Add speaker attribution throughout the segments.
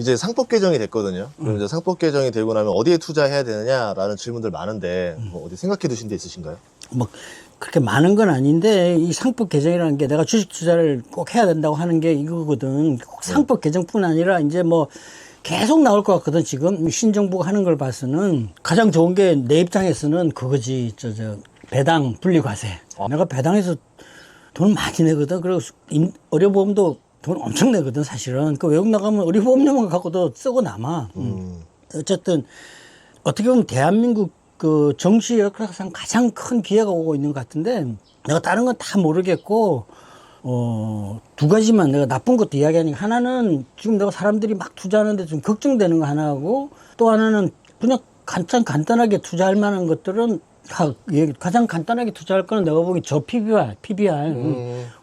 Speaker 1: 이제 상법 개정이 됐거든요. 그럼 이제 상법 개정이 되고 나면 어디에 투자해야 되느냐라는 질문들 많은데 뭐 어디 생각해 두신 데 있으신가요?
Speaker 2: 뭐 그렇게 많은 건 아닌데 이 상법 개정이라는 게 내가 주식 투자를 꼭 해야 된다고 하는 게 이거거든. 꼭 상법 개정뿐 아니라 이제 뭐 계속 나올 것 같거든. 지금 신정부가 하는 걸 봐서는 가장 좋은 게 내 입장에서는 그거지. 배당 분리과세. 내가 배당에서 돈 많이 내거든. 그리고 의료보험도 돈 엄청 내거든, 사실은. 그 외국 나가면 의료보험료만 갖고도 쓰고 남아. 어쨌든 어떻게 보면 대한민국 그 정치 역사상 가장 큰 기회가 오고 있는 것 같은데, 내가 다른 건 다 모르겠고, 두 가지만 내가 나쁜 것도 이야기하니까, 하나는 지금 내가 사람들이 막 투자하는데 좀 걱정되는 거 하나하고, 또 하나는 그냥 간단하게 투자할 만한 것들은 가장 간단하게 투자할 거는 내가 보기 저 PBR.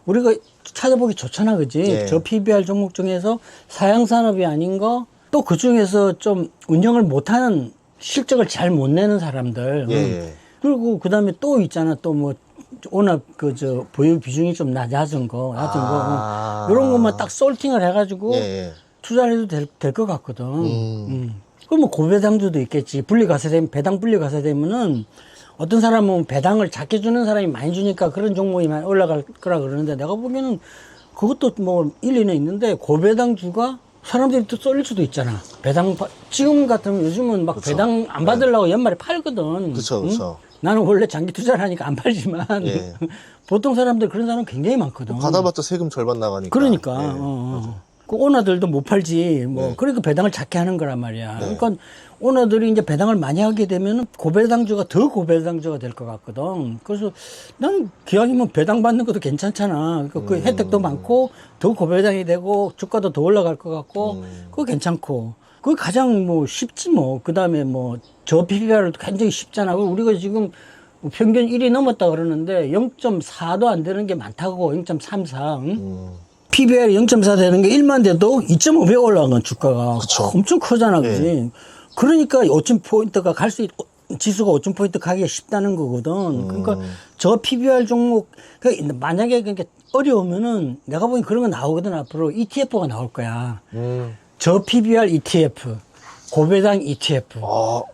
Speaker 2: 우리가 찾아보기 좋잖아, 그지?
Speaker 1: 네.
Speaker 2: 저 PBR 종목 중에서 사양산업이 아닌 거, 또 그 중에서 좀 운영을 못하는 실적을 잘 못 내는 사람들.
Speaker 1: 예.
Speaker 2: 그리고 그 다음에 또 있잖아. 또 뭐, 워낙 보유 비중이 좀 낮은 거. 이런 것만 딱 솔팅을 해가지고 투자를 해도 될 것 같거든. 그럼 뭐 고배당주도 있겠지. 배당 분리과세 되면은 어떤 사람은 배당을 작게 주는 사람이 많이 주니까 그런 종목이 많이 올라갈 거라 그러는데, 내가 보기에는 그것도 뭐 일리는 있는데, 고배당주가 사람들이 또 쏠릴 수도 있잖아. 지금 같으면 요즘은 막 그쵸. 배당 안 받으려고 연말에 팔거든.
Speaker 1: 그쵸.
Speaker 2: 응? 나는 원래 장기 투자를 하니까 안 팔지만, 보통 사람들 그런 사람 굉장히 많거든.
Speaker 1: 받아봤자 세금 절반 나가니까.
Speaker 2: 그러니까. 그 오너들도 못 팔지. 그러니까 배당을 작게 하는 거란 말이야. 그러니까 오너들이 이제 배당을 많이 하게 되면 고배당주가 더 고배당주가 될 것 같거든. 그래서 난 기왕이면 배당 받는 것도 괜찮잖아. 그 혜택도 많고 더 고배당이 되고 주가도 더 올라갈 것 같고 그거 괜찮고. 그게 가장 쉽지 뭐. 그 다음에 저 PBR도 굉장히 쉽잖아. 우리가 지금 평균 1이 넘었다 그러는데 0.4도 안 되는 게 많다고. 0.34. PBR이 0.4 되는 게 1만 돼도 2.5배 올라간 건 주가가. 그쵸. 엄청 크잖아, 그지? 그러니까 5,000포인트가 지수가 5,000포인트 가기가 쉽다는 거거든. 그러니까 저 PBR 종목, 만약에 그렇게 어려우면은 내가 보기엔 그런 거 나오거든, 앞으로. ETF가 나올 거야. 저 PBR ETF. 고배당 ETF.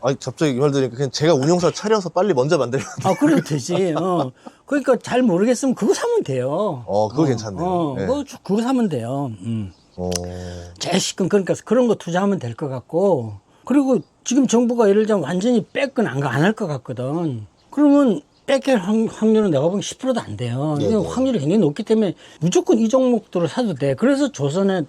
Speaker 1: 아니, 갑자기 이 말 들으니까 그냥 제가 운용사 차려서 빨리 먼저 만들면.
Speaker 2: 그래도 되지. 그러니까 잘 모르겠으면 그거 사면 돼요.
Speaker 1: 그거 괜찮네요.
Speaker 2: 그거 사면 돼요. 제일 그러니까 그런 거 투자하면 될 것 같고. 그리고 지금 정부가 예를 들자면 완전히 백은 안 할 것 같거든. 그러면 뺏길 확률은 내가 보기엔 10%도 안 돼요. 확률이 굉장히 높기 때문에 무조건 이 종목들을 사도 돼. 그래서 조선은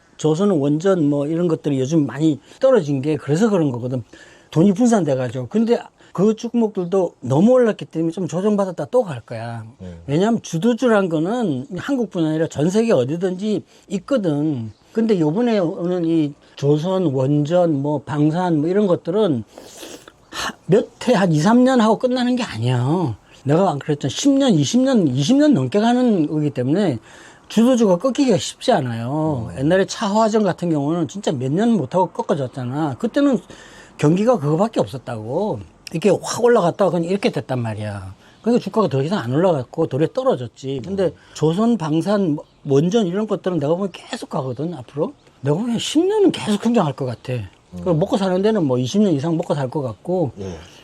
Speaker 2: 원전 이런 것들이 요즘 많이 떨어진 게 그래서 그런 거거든. 돈이 분산돼가지고. 근데 그 종목들도 너무 올랐기 때문에 좀 조정받았다 또 갈 거야. 왜냐하면 주도주란 거는 한국뿐 아니라 전 세계 어디든지 있거든. 근데 요번에 오는 이 조선, 원전, 방산 이런 것들은 몇 해, 한 2, 3년 하고 끝나는 게 아니야. 내가 안 그랬잖아. 10년, 20년 넘게 가는 거기 때문에 주도주가 꺾이기가 쉽지 않아요. 옛날에 차화정 같은 경우는 진짜 몇 년 못하고 꺾어졌잖아. 그때는 경기가 그거밖에 없었다고. 이렇게 확 올라갔다가 그냥 이렇게 됐단 말이야. 그러니까 주가가 더 이상 안 올라갔고 도리어 떨어졌지. 근데 조선, 방산, 원전 이런 것들은 내가 보면 계속 가거든, 앞으로. 내가 보면 10년은 계속 성장할 것 같아. 먹고 사는 데는 20년 이상 먹고 살 것 같고.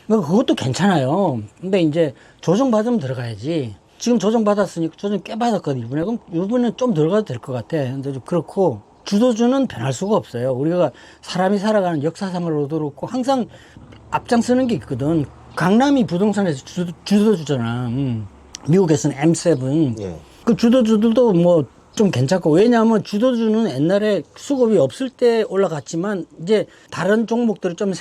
Speaker 2: 그러니까 그것도 괜찮아요. 근데 이제 조정받으면 들어가야지. 지금 조정받았으니까 조정 꽤 받았거든, 이번에. 그럼 이번엔 좀 들어가도 될 것 같아. 근데 좀 그렇고. 주도주는 변할 수가 없어요. 우리가 사람이 살아가는 역사상으로도 그렇고 항상 앞장서는 게 있거든. 강남이 부동산에서 주도주잖아. 미국에서는 M7. 그 주도주들도 좀 괜찮고. 왜냐하면 주도주는 옛날에 수급이 없을 때 올라갔지만 이제 다른 종목들이 좀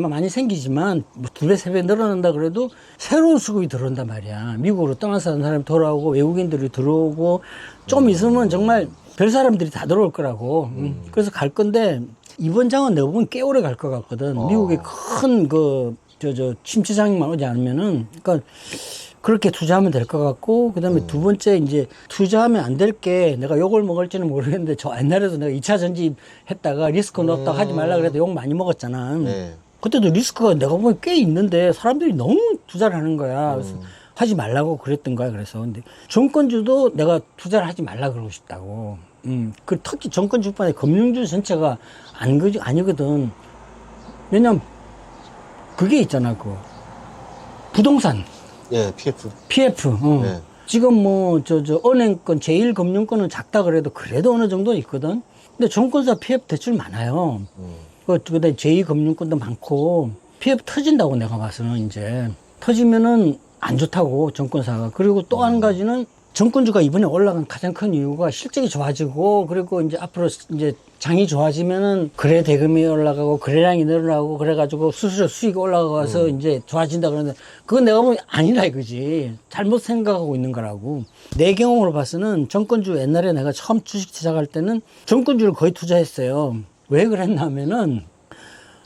Speaker 2: 많이 생기지만 2배, 3배 늘어난다 그래도 새로운 수급이 들어온단 말이야. 미국으로 떠나서 사는 사람이 돌아오고 외국인들이 들어오고 좀 있으면 정말 별 사람들이 다 들어올 거라고. 그래서 갈 건데 이번 장은 내가 보면 꽤 오래 갈 것 같거든. 미국에 큰 침체장만 오지 않으면은. 그러니까 그렇게 투자하면 될 것 같고, 그 다음에 두 번째, 이제, 투자하면 안 될 게, 내가 욕을 먹을지는 모르겠는데, 저 옛날에도 내가 2차 전지 했다가 리스크 넣었다가 하지 말라 그래도 욕 많이 먹었잖아. 그때도 리스크가 내가 보면 꽤 있는데, 사람들이 너무 투자를 하는 거야. 그래서 하지 말라고 그랬던 거야. 그래서. 근데, 정권주도 내가 투자를 하지 말라 그러고 싶다고. 그 특히 정권 주판의 금융주 전체가 아니거든. 왜냐면 그게 있잖아, 그 부동산.
Speaker 1: 예, PF.
Speaker 2: PF.
Speaker 1: 네.
Speaker 2: 지금 뭐 은행권, 제1금융권은 작다 그래도 어느 정도 있거든. 근데 정권사 PF 대출 많아요. 그다음에 제2금융권도 많고 PF 터진다고 내가 봐서는 이제 터지면은 안 좋다고 정권사가. 그리고 또 한 가지는 정권주가 이번에 올라간 가장 큰 이유가 실적이 좋아지고 그리고 이제 앞으로 이제 장이 좋아지면은 거래 대금이 올라가고 거래량이 늘어나고 그래가지고 수수료 수익이 올라가서 이제 좋아진다 그러는데 그건 내가 보면 아니라 이거지. 잘못 생각하고 있는 거라고. 내 경험으로 봐서는 정권주 옛날에 내가 처음 주식 시작할 때는 정권주를 거의 투자했어요. 왜 그랬냐면은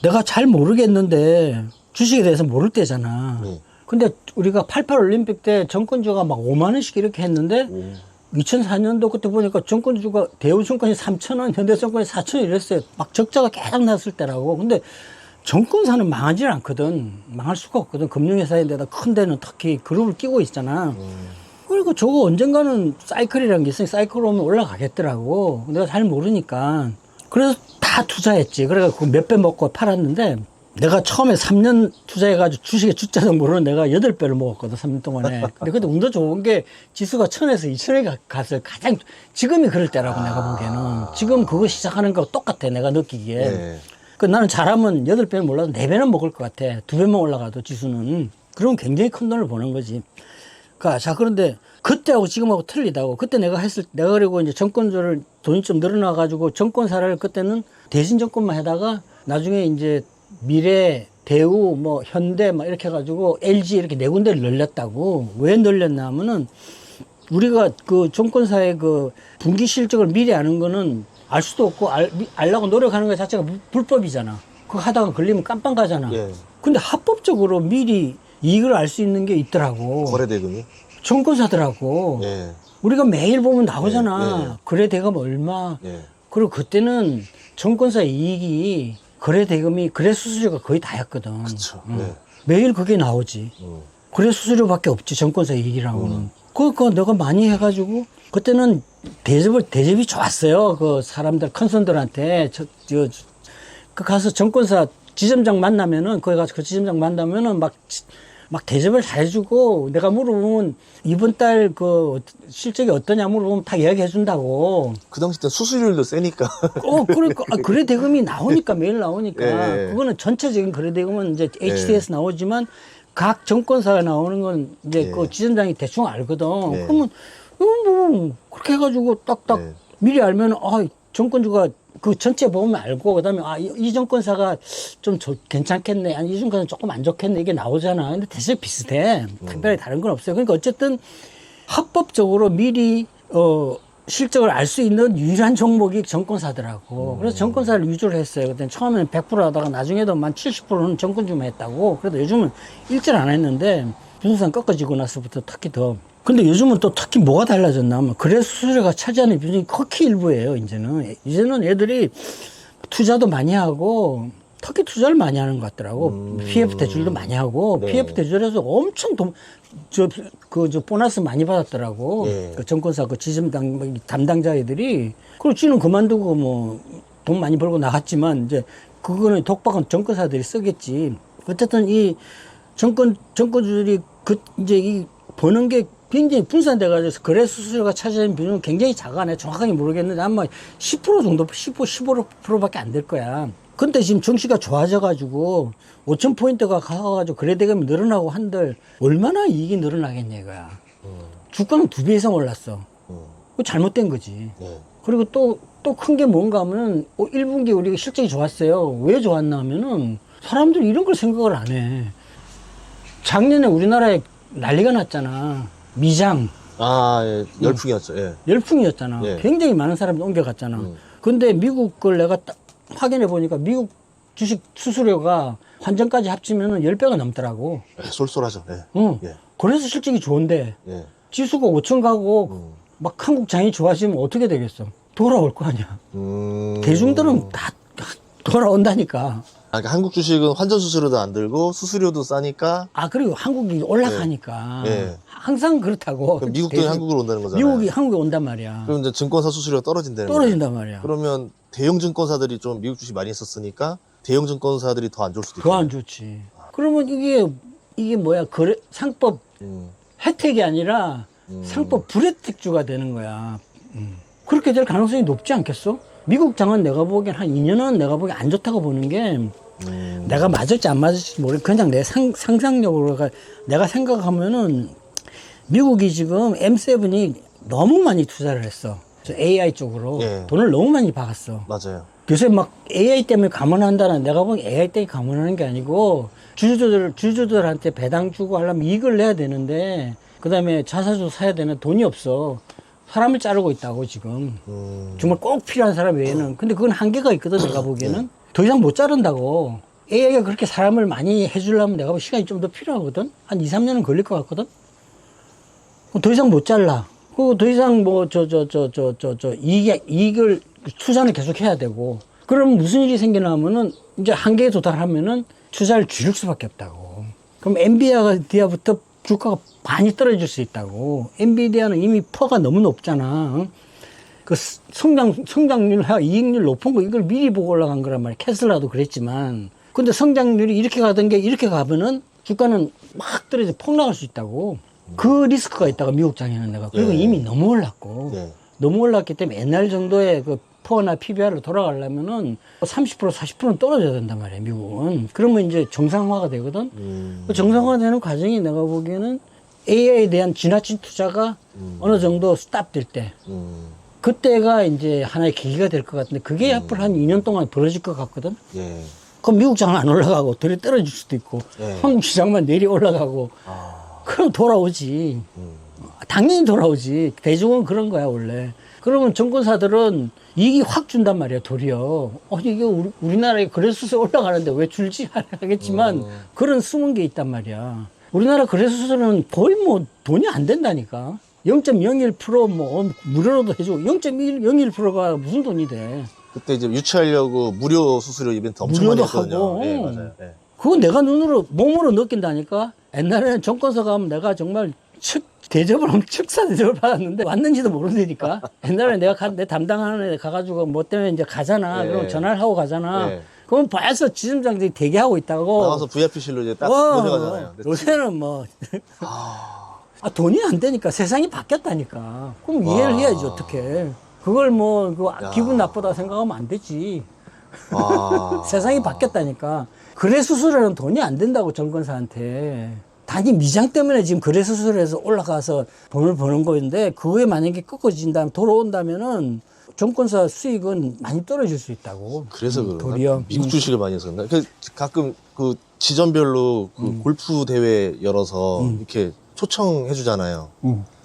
Speaker 2: 내가 잘 모르겠는데 주식에 대해서 모를 때잖아. 근데 우리가 88 올림픽 때 정권주가 막 5만 원씩 이렇게 했는데 2004년도 그때 보니까 정권주가 대우증권이 3,000원, 현대증권이 4,000원 이랬어요. 막 적자가 계속 났을 때라고. 근데 정권사는 망하지 않거든. 망할 수가 없거든. 금융회사인데다 큰 데는 특히 그룹을 끼고 있잖아. 그리고 저거 언젠가는 사이클이라는 게 있으니 사이클 오면 올라가겠더라고. 내가 잘 모르니까. 그래서 다 투자했지. 그래가지고 몇 배 먹고 팔았는데 내가 처음에 3년 투자해가지고 주식의 주자 정보로는 내가 8배를 먹었거든, 3년 동안에. 근데 그때 운도 좋은 게 지수가 1000에서 2000에 갔어요. 지금이 그럴 때라고 내가 보기에는. 지금 그거 시작하는 거하고 똑같아, 내가 느끼기에.
Speaker 1: 네.
Speaker 2: 그 나는 잘하면 8배는 몰라도 4배는 먹을 것 같아. 2배만 올라가도 지수는. 그러면 굉장히 큰 돈을 버는 거지. 자, 그런데 그때하고 지금하고 틀리다고. 그때 내가 그리고 이제 정권주를 돈이 좀 늘어나가지고 정권사를 그때는 대신정권만 하다가 나중에 이제 미래, 대우, 뭐, 현대, 막 이렇게 해가지고 LG 이렇게 4군데를 늘렸다고. 왜 늘렸나 하면은 우리가 그 정권사의 그 분기 실적을 미리 아는 거는 알 수도 없고 알라고 노력하는 것 자체가 불법이잖아. 그거 하다가 걸리면 깜빵 가잖아.
Speaker 1: 예.
Speaker 2: 근데 합법적으로 미리 이익을 알 수 있는 게 있더라고.
Speaker 1: 거래대금이?
Speaker 2: 정권사더라고.
Speaker 1: 예.
Speaker 2: 우리가 매일 보면 나오잖아.
Speaker 1: 예, 예.
Speaker 2: 거래대금 얼마.
Speaker 1: 예.
Speaker 2: 그리고 그때는 정권사 이익이 거래 대금이 거래 수수료가 거의 다였거든.
Speaker 1: 그쵸.
Speaker 2: 매일 그게 나오지. 거래 수수료밖에 없지 정권사 이익이라고는. 그러니까 내가 많이 해가지고 그때는 대접이 좋았어요. 그 사람들 컨선들한테 그 가서 정권사 지점장 만나면은 거기 가서 그 지점장 만나면은 막 대접을 잘해주고 내가 물어보면 이번 달 그 실적이 어떠냐 물어보면 다 이야기해 준다고.
Speaker 1: 그 당시 때 수수료율도 세니까.
Speaker 2: 그러니까 거래 대금이 나오니까 매일 나오니까
Speaker 1: 예.
Speaker 2: 그거는 전체적인 거래 대금은 이제 HTS 나오지만 각 정권사가 나오는 건 이제
Speaker 1: 예.
Speaker 2: 그 지점장이 대충 알거든.
Speaker 1: 예.
Speaker 2: 그러면 뭐 그렇게 해가지고 딱딱
Speaker 1: 예.
Speaker 2: 미리 알면 정권주가 그 전체 보면 알고 그다음에 이 정권사가 좀 괜찮겠네, 아니 이 정권사는 조금 안 좋겠네 이게 나오잖아. 근데 대체 비슷해. 특별히 다른 건 없어요. 그러니까 어쨌든 합법적으로 미리 실적을 알 수 있는 유일한 종목이 정권사더라고. 그래서 정권사를 위주로 했어요. 그때 처음에는 100% 하다가 나중에도 만 70%는 정권주만 했다고. 그래도 요즘은 일절 안 했는데 부동산 꺾어지고 나서부터 특히 더. 근데 요즘은 또 특히 뭐가 달라졌나 하면 거래 수수료가 차지하는 비중이 극히 일부예요. 이제는 애들이 투자도 많이 하고 특히 투자를 많이 하는 것 같더라고. PF 대출도 많이 하고
Speaker 1: 네.
Speaker 2: PF 대출에서 엄청 보너스 많이 받았더라고.
Speaker 1: 네.
Speaker 2: 그 정권사 그 지점 담당자 애들이. 그리고 지는 그만두고 뭐 돈 많이 벌고 나갔지만 이제 그거는 독박은 정권사들이 쓰겠지. 어쨌든 이 정권주들이 이제 이 버는 게 굉장히 분산돼가지고 거래 수수료가 차지하는 비중은 굉장히 작아. 내가 정확하게 모르겠는데 아마 10% 정도, 15%밖에 안 될 거야. 근데 지금 정시가 좋아져가지고 5,000포인트가 가가지고 거래대금이 늘어나고 한들 얼마나 이익이 늘어나겠냐 이거야. 주가는 2배 이상 올랐어. 그거 잘못된 거지. 그리고 또 큰 게 뭔가 하면은 1분기 우리가 실적이 좋았어요. 왜 좋았나 하면은 사람들이 이런 걸 생각을 안 해. 작년에 우리나라에 난리가 났잖아. 미장.
Speaker 1: 예. 열풍이었죠. 예.
Speaker 2: 열풍이었잖아.
Speaker 1: 예.
Speaker 2: 굉장히 많은 사람이 옮겨갔잖아. 근데 미국 걸 내가 딱 확인해 보니까 미국 주식 수수료가 환전까지 합치면 10배가 넘더라고.
Speaker 1: 쏠쏠하죠. 예. 예.
Speaker 2: 그래서 실적이 좋은데
Speaker 1: 예.
Speaker 2: 지수가 5천 가고 막 한국 장이 좋아지면 어떻게 되겠어? 돌아올 거 아니야. 대중들은 다 돌아온다니까.
Speaker 1: 그러니까 한국 주식은 환전 수수료도 안 들고 수수료도 싸니까
Speaker 2: 그리고 한국이 올라가니까.
Speaker 1: 네.
Speaker 2: 항상 그렇다고.
Speaker 1: 그럼 미국 돈이 한국으로 온다는 거잖아요.
Speaker 2: 미국이 한국에 온단 말이야.
Speaker 1: 그럼 이제 증권사 수수료가 떨어진다는 거예요.
Speaker 2: 떨어진단 말이야.
Speaker 1: 그러면 대형 증권사들이 좀 미국 주식 많이 했었으니까 대형 증권사들이 더 안 좋을 수도
Speaker 2: 더
Speaker 1: 있고.
Speaker 2: 안 좋지. 그러면 이게 뭐야? 상법 혜택이 아니라 상법 불혜택주가 되는 거야. 그렇게 될 가능성이 높지 않겠어? 미국 장은 내가 보기엔 한 2년은 내가 보기엔 안 좋다고 보는 게 내가 맞을지 안 맞을지 모르겠 그냥 내 상상력으로 내가 생각하면은 미국이 지금 M7이 너무 많이 투자를 했어. AI 쪽으로
Speaker 1: 예.
Speaker 2: 돈을 너무 많이 박았어.
Speaker 1: 맞아요.
Speaker 2: 요새 막 AI 때문에 감원한다는 내가 보기엔 AI 때문에 감원하는 게 아니고 주주들한테 배당 주고 하려면 이익을 내야 되는데 그다음에 자사주 사야 되는 돈이 없어. 사람을 자르고 있다고 지금. 정말 꼭 필요한 사람 외에는. 근데 그건 한계가 있거든 내가 보기에는. 더 이상 못 자른다고. AI가 그렇게 사람을 많이 해주려면 내가 보기엔 시간이 좀 더 필요하거든. 한 2, 3년은 걸릴 것 같거든. 더 이상 못 잘라. 그리고 더 이상 뭐 이익을 투자는 계속 해야 되고. 그럼 무슨 일이 생기나 하면은 이제 한계에 도달하면은 투자를 줄일 수밖에 없다고. 그럼 엔비디아부터 주가가 많이 떨어질 수 있다고. 엔비디아는 이미 퍼가 너무 높잖아. 그 성장률하고 이익률 높은 거 이걸 미리 보고 올라간 거란 말이야. 테슬라도 그랬지만. 근데 성장률이 이렇게 가던 게 이렇게 가면은 주가는 막 떨어져 폭락할 수 있다고. 그 리스크가 있다가 미국장에는 내가. 그리고
Speaker 1: 네.
Speaker 2: 이미 너무 올랐고.
Speaker 1: 네.
Speaker 2: 너무 올랐기 때문에 옛날 정도의 그 퍼나 PBR로 돌아가려면은 30% 40%는 떨어져야 된단 말이야, 미국은. 그러면 이제 정상화가 되거든. 그 정상화되는 과정이 내가 보기에는 AI에 대한 지나친 투자가 어느 정도 스탑될 때. 그때가 이제 하나의 계기가 될 것 같은데 그게 앞으로 한 2년 동안 벌어질 것 같거든.
Speaker 1: 예.
Speaker 2: 그럼 미국 장은 안 올라가고 들이 떨어질 수도 있고
Speaker 1: 예.
Speaker 2: 한국 시장만 내리 올라가고 그럼 돌아오지. 당연히 돌아오지. 대중은 그런 거야 원래. 그러면 정권사들은 이익이 확 준단 말이야 도리어. 이게 우리나라에 거래소수에 올라가는데 왜 줄지 하겠지만 그런 숨은 게 있단 말이야. 우리나라 거래소수는 거의 뭐 돈이 안 된다니까. 0.01% 무료로도 해주고 0.01%가 무슨 돈이 돼.
Speaker 1: 그때 이제 유치하려고 무료 수수료 이벤트 엄청 많이
Speaker 2: 무료도
Speaker 1: 했거든요.
Speaker 2: 하고.
Speaker 1: 네, 맞아요. 네.
Speaker 2: 그건 내가 몸으로 느낀다니까. 옛날에는 정권서 가면 내가 정말 측사 대접을 받았는데 왔는지도 모른다니까. 옛날에 내 담당하는 애 가가지고 뭐 때문에 이제 가잖아.
Speaker 1: 네.
Speaker 2: 그럼 전화를 하고 가잖아.
Speaker 1: 네.
Speaker 2: 그럼 벌써 지점장들이 대기하고 있다고.
Speaker 1: 나가서 VIP실로 이제 딱 모셔가잖아요.
Speaker 2: 요새는 뭐. 돈이 안 되니까 세상이 바뀌었다니까. 그럼 이해를 해야지, 어떻게. 그걸 기분 나쁘다 생각하면 안 되지. 세상이 바뀌었다니까. 거래 수수료는 돈이 안 된다고, 정권사한테. 단지 미장 때문에 지금 거래 수수료에서 올라가서 돈을 버는 거인데, 그거에 만약에 꺾어진다면, 돌아온다면은, 정권사 수익은 많이 떨어질 수 있다고.
Speaker 1: 그래서 그런가?
Speaker 2: 도리어.
Speaker 1: 미국 주식을 많이 해서 그런가? 가끔 그 지점별로 그 골프 대회 열어서 이렇게 초청해 주잖아요.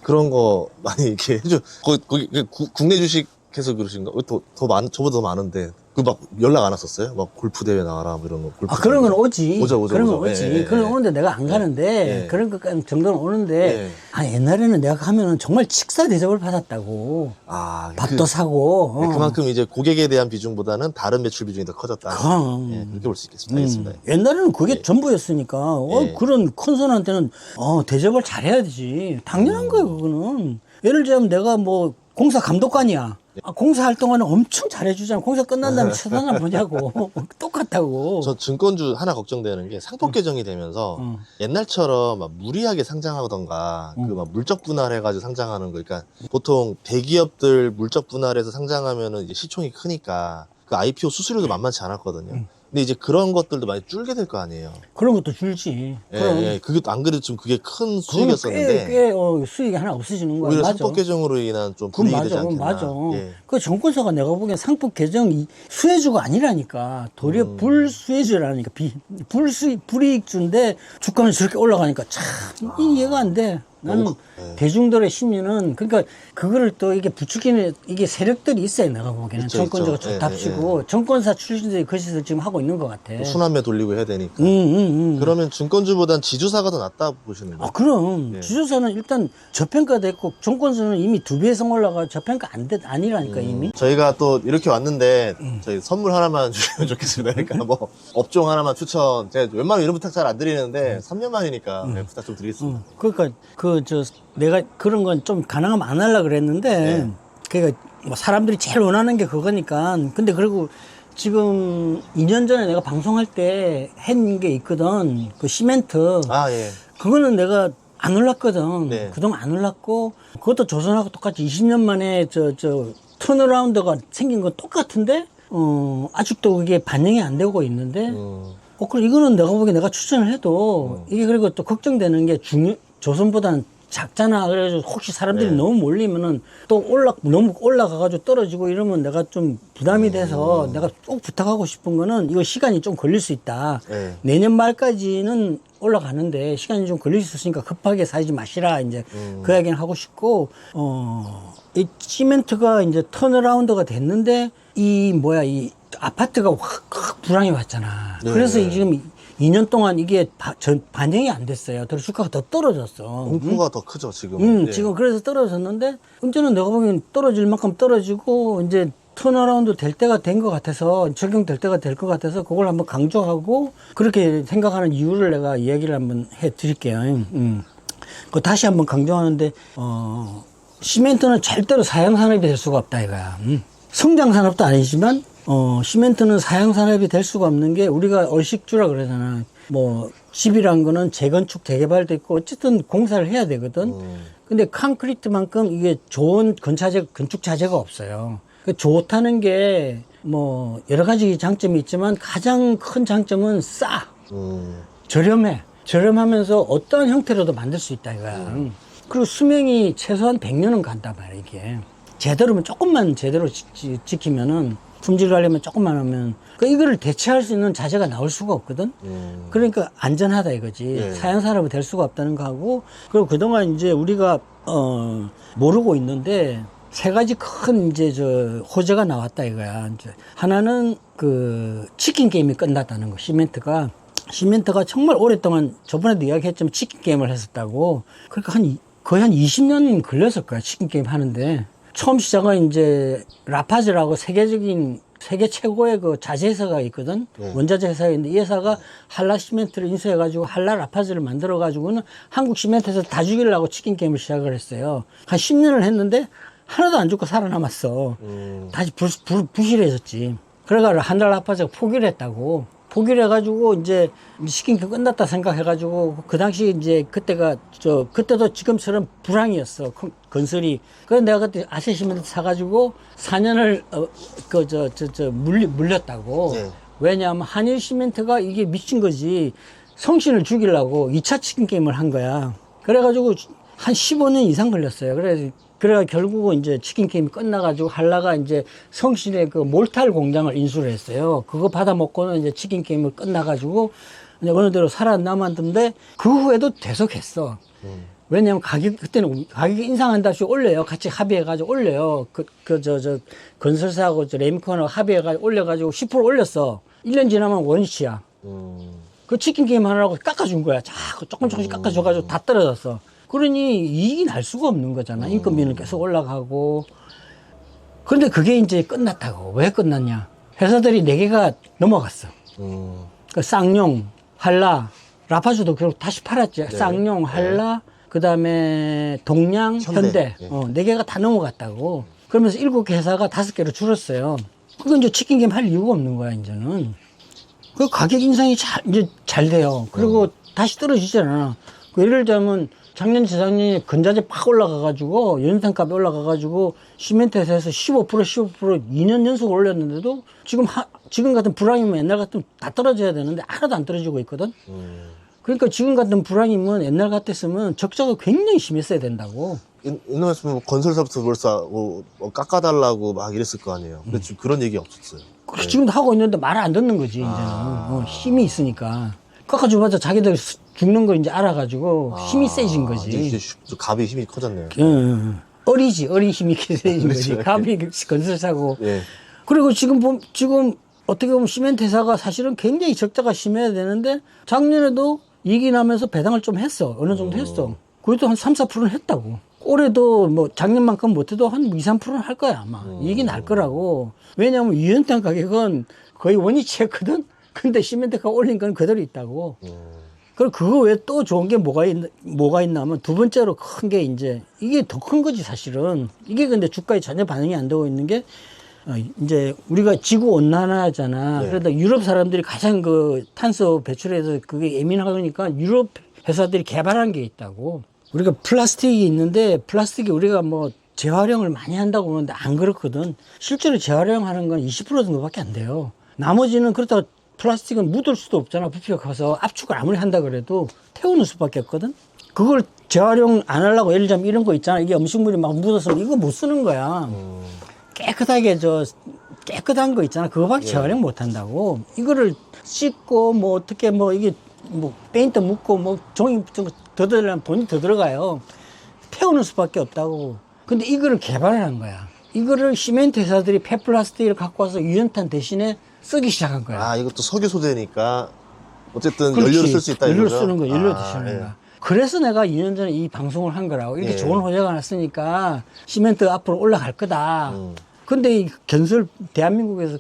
Speaker 1: 그런 거 많이 이렇게 해줘. 거기 국내 주식해서 그러신가? 저보다 더 많은데. 막 연락 안 왔었어요? 막 골프 대회 나와라, 뭐 이런 거. 골프
Speaker 2: 그런 건 오지.
Speaker 1: 오죠.
Speaker 2: 그런 건 오지.
Speaker 1: 예,
Speaker 2: 그런 건
Speaker 1: 예.
Speaker 2: 오는데 내가 안 가는데,
Speaker 1: 예.
Speaker 2: 그런 것까지 정도는 오는데, 옛날에는 내가 가면은 정말 식사 대접을 받았다고. 밥도 사고.
Speaker 1: 그만큼 이제 고객에 대한 비중보다는 다른 매출 비중이 더 커졌다.
Speaker 2: 그럼.
Speaker 1: 예, 그렇게 볼 수 있겠습니다. 알겠습니다.
Speaker 2: 옛날에는 그게 전부였으니까,
Speaker 1: 예.
Speaker 2: 그런 컨선한테는, 대접을 잘해야 되지. 당연한 거예요, 그거는. 예를 들자면 내가 뭐, 공사 감독관이야. 공사 할 동안은 엄청 잘해주잖아. 공사 끝난 다음에 쳐다나 보냐고. 똑같다고.
Speaker 1: 저 증권주 하나 걱정되는 게 상법 개정이 되면서 옛날처럼 막 무리하게 상장하던가 그 막 물적 분할해가지고 상장하는 거. 그러니까 보통 대기업들 물적 분할해서 상장하면은 이제 시총이 크니까 그 IPO 수수료도 만만치 않았거든요. 근데 이제 그런 것들도 많이 줄게 될 거 아니에요.
Speaker 2: 그런 것도 줄지.
Speaker 1: 예, 그게 안 그래도 좀 그게 큰 수익이었었는데
Speaker 2: 꽤 수익이 하나 없어지는 거야.
Speaker 1: 오히려
Speaker 2: 맞아.
Speaker 1: 상법 개정으로 인한 좀
Speaker 2: 그건
Speaker 1: 불이익이 되지
Speaker 2: 맞아.
Speaker 1: 않겠나.
Speaker 2: 맞아.
Speaker 1: 예.
Speaker 2: 그 정권사가 내가 보기엔 상법 개정이 수혜주가 아니라니까. 도리어 불수혜주라니까. 불이익주인데 주가는 저렇게 올라가니까 참 이해가 안 돼. 나는
Speaker 1: 네.
Speaker 2: 대중들의 심리는 그러니까 그거를 또 이게 부추기는 이게 세력들이 있어요. 내가 보기에는
Speaker 1: 있죠,
Speaker 2: 정권자가
Speaker 1: 있죠.
Speaker 2: 좋답시고 정권사 출신들이 그 짓을 지금 하고 있는 것 같아.
Speaker 1: 순환매 돌리고 해야 되니까. 그러면 증권주보단 지주사가 더 낫다 보시는 거예요?
Speaker 2: 그럼 지주사는 일단 저평가됐고 정권사는 이미 2배 이상 올라가 저평가 아니라니까 이미.
Speaker 1: 저희가 또 이렇게 왔는데 저희 선물 하나만 주시면 좋겠습니다. 그러니까 뭐 업종 하나만 추천. 제가 웬만하면 이런 부탁 잘 안 드리는데 3년 만이니까 네, 부탁 좀 드리겠습니다.
Speaker 2: 그러니까 내가 그런 건 좀 가능하면 안 하려고 그랬는데
Speaker 1: 네.
Speaker 2: 그러니까 뭐 사람들이 제일 원하는 게 그거니까. 근데 그리고 지금 2년 전에 내가 방송할 때 한 게 있거든. 그 시멘트.
Speaker 1: 아, 예.
Speaker 2: 그거는 내가 안 올랐거든.
Speaker 1: 네.
Speaker 2: 그동안 안 올랐고 그것도 조선하고 똑같이 20년 만에 턴어라운드가 생긴 건 똑같은데 아직도 그게 반영이 안 되고 있는데 그럼 이거는 내가 보기에 내가 추천을 해도 이게 그리고 또 걱정되는 게 조선보다는 작잖아. 그래가지고 혹시 사람들이
Speaker 1: 네.
Speaker 2: 너무 몰리면은 또 너무 올라가가지고 떨어지고 이러면 내가 좀 부담이 돼서 내가 꼭 부탁하고 싶은 거는 이거 시간이 좀 걸릴 수 있다.
Speaker 1: 네.
Speaker 2: 내년 말까지는 올라가는데 시간이 좀 걸릴 수 있으니까 급하게 사지 마시라. 이제 그 이야기는 하고 싶고, 이 시멘트가 이제 턴어라운드가 됐는데 이 아파트가 확 불황이 왔잖아.
Speaker 1: 네.
Speaker 2: 그래서 지금 2년 동안 이게 반영이 안 됐어요. 그래서 주가가 더 떨어졌어.
Speaker 1: 공포가 더 크죠, 지금.
Speaker 2: 지금 그래서 떨어졌는데, 이제는 내가 보기엔 떨어질 만큼 떨어지고, 이제 턴어라운드 될 때가 된 것 같아서, 적용될 때가 될 것 같아서, 그걸 한번 강조하고, 그렇게 생각하는 이유를 내가 이야기를 한번 해 드릴게요. 그 다시 한번 강조하는데, 시멘트는 절대로 사양산업이 될 수가 없다, 이거야. 성장산업도 아니지만, 시멘트는 사양산업이 될 수가 없는 게 우리가 얼식주라 그러잖아. 뭐, 집이란 거는 재건축, 재개발도 있고, 어쨌든 공사를 해야 되거든. 근데 콘크리트만큼 이게 좋은 건축 자재가 없어요. 좋다는 게 뭐, 여러 가지 장점이 있지만 가장 큰 장점은 싸. 저렴해. 저렴하면서 어떠한 형태로도 만들 수 있다, 이거야. 그리고 수명이 최소한 100년은 간단 말이야, 이게. 조금만 제대로 지키면은, 품질 관리만 조금만 하면, 이거를 대체할 수 있는 자재가 나올 수가 없거든? 그러니까 안전하다 이거지.
Speaker 1: 네.
Speaker 2: 사양산업이 될 수가 없다는 거 하고, 그리고 그동안 이제 우리가, 모르고 있는데, 세 가지 큰 호재가 나왔다 이거야. 이제 하나는 치킨 게임이 끝났다는 거, 시멘트가 정말 오랫동안 저번에도 이야기했지만 치킨 게임을 했었다고. 그러니까 거의 한 20년 걸렸을 거야, 치킨 게임 하는데. 처음 시작은 이제 라파즈라고 세계 최고의 그 자재 회사가 있거든. 원자재 회사가 있는데 이 회사가 한라 시멘트를 인수해가지고 한라 라파즈를 만들어가지고는 한국 시멘트에서 다 죽이려고 치킨 게임을 시작을 했어요. 한 10년을 했는데 하나도 안 죽고 살아남았어. 다시 부실해졌지. 그래가 한라 라파즈가 포기를 했다고. 포기를 해가지고 이제 치킨 게임 끝났다 생각해가지고 그 당시 이제 그때도 지금처럼 불황이었어. 건설이. 그래서 내가 그때 아세시멘트 사가지고 4년을 물렸다고.
Speaker 1: 네.
Speaker 2: 왜냐하면 한일 시멘트가 이게 미친 거지. 성신을 죽이려고 2차 치킨 게임을 한 거야. 그래가지고 한 15년 이상 걸렸어요. 그래가 결국은 이제 치킨 게임이 끝나가지고 한라가 이제 성신의 그 몰탈 공장을 인수를 했어요. 그거 받아먹고는 이제 치킨 게임을 끝나가지고 이제 어느 대로 살아남았는데 그 후에도 계속했어. 왜냐면 그때는 가격이 인상한다시 올려요. 같이 합의해가지고 올려요. 건설사하고 레미콘하고 합의해가지고 올려가지고 10% 올렸어. 1년 지나면 원시야. 그 치킨 게임 하느라고 깎아준 거야. 자꾸 조금씩 깎아줘가지고 다 떨어졌어. 그러니 이익이 날 수가 없는 거잖아. 인건비는 계속 올라가고. 그런데 그게 이제 끝났다고. 왜 끝났냐? 회사들이 4개가 넘어갔어. 그 쌍용, 한라, 라파주도 결국 다시 팔았지.
Speaker 1: 네.
Speaker 2: 쌍용, 한라, 그 다음에 동양, 현대.
Speaker 1: 네.
Speaker 2: 4개가 다 넘어갔다고. 그러면서 7개 회사가 5개로 줄었어요. 그건 이제 치킨 게임 할 이유가 없는 거야, 이제는. 그 가격 인상이 잘 돼요. 그리고 다시 떨어지잖아. 예를 들자면 작년, 재작년에 건자재 팍 올라가가지고, 연탄값이 올라가가지고, 시멘트 회사에서 15%, 2년 연속 올렸는데도, 지금 같은 불황이면 옛날 같으면 다 떨어져야 되는데, 하나도 안 떨어지고 있거든? 그러니까 지금 같은 불황이면 옛날 같았으면 적자가 굉장히 심했어야 된다고.
Speaker 1: 옛날에 건설사부터 벌써 깎아달라고 막 이랬을 거 아니에요. 근데 지금 그런 얘기 없었어요.
Speaker 2: 지금도 하고 있는데 말을 안 듣는 거지, 이제는. 힘이 있으니까. 깎아줘봤자 자기들 죽는 거 이제 알아가지고 힘이 세진 거지.
Speaker 1: 이제 갑이 힘이 커졌네요.
Speaker 2: 어리 힘이 세진 거지. 갑이 건설사고.
Speaker 1: 예.
Speaker 2: 그리고 지금 어떻게 보면 시멘트 회사가 사실은 굉장히 적자가 심해야 되는데 작년에도 이익이 나면서 배당을 좀 했어. 어느 정도 했어. 그래도 한 3, 4%는 했다고. 올해도 뭐 작년만큼 못해도 한 2, 3%는 할 거야 아마. 이익이 날 거라고. 왜냐하면 유연탄 가격은 거의 원위치였거든. 근데 시멘트가 올린 건 그대로 있다고. 그리고 그거 외에 또 좋은 게 뭐가 있나 하면 두 번째로 큰 게 이제 이게 더 큰 거지 사실은. 이게 근데 주가에 전혀 반응이 안 되고 있는 게 이제 우리가 지구 온난화잖아.
Speaker 1: 네.
Speaker 2: 그러다 유럽 사람들이 가장 그 탄소 배출에서 그게 예민하니까 유럽 회사들이 개발한 게 있다고. 우리가 플라스틱이 있는데 플라스틱이 우리가 뭐 재활용을 많이 한다고 그러는데 안 그렇거든. 실제로 재활용하는 건 20% 정도밖에 안 돼요. 나머지는 그렇다고 플라스틱은 묻을 수도 없잖아. 부피가 커서 압축을 아무리 한다 그래도 태우는 수밖에 없거든. 그걸 재활용 안 하려고 예를 들자면 이런 거 있잖아. 이게 음식물이 막 묻어서 이거 못 쓰는 거야. 깨끗하게 깨끗한 거 있잖아. 그거밖에 재활용 못 한다고. 이거를 씻고 뭐 어떻게 뭐 이게 뭐 페인트 묻고 뭐 종이 더 들으려면 돈이 더 들어가요. 태우는 수밖에 없다고. 근데 이거를 개발한 거야. 이거를 시멘트 회사들이 폐플라스틱을 갖고 와서 유연탄 대신에 쓰기 시작한 거야.
Speaker 1: 아, 이것도 석유 소재니까 어쨌든
Speaker 2: 그렇지.
Speaker 1: 연료를 쓸 수 있다
Speaker 2: 연료를
Speaker 1: 이거죠?
Speaker 2: 쓰는 거, 연료
Speaker 1: 아,
Speaker 2: 대신하는
Speaker 1: 예.
Speaker 2: 거야. 그래서 내가 2년 전에 이 방송을 한 거라고. 이렇게
Speaker 1: 예.
Speaker 2: 좋은 호재가 났으니까 시멘트 앞으로 올라갈 거다. 근데 이 대한민국에서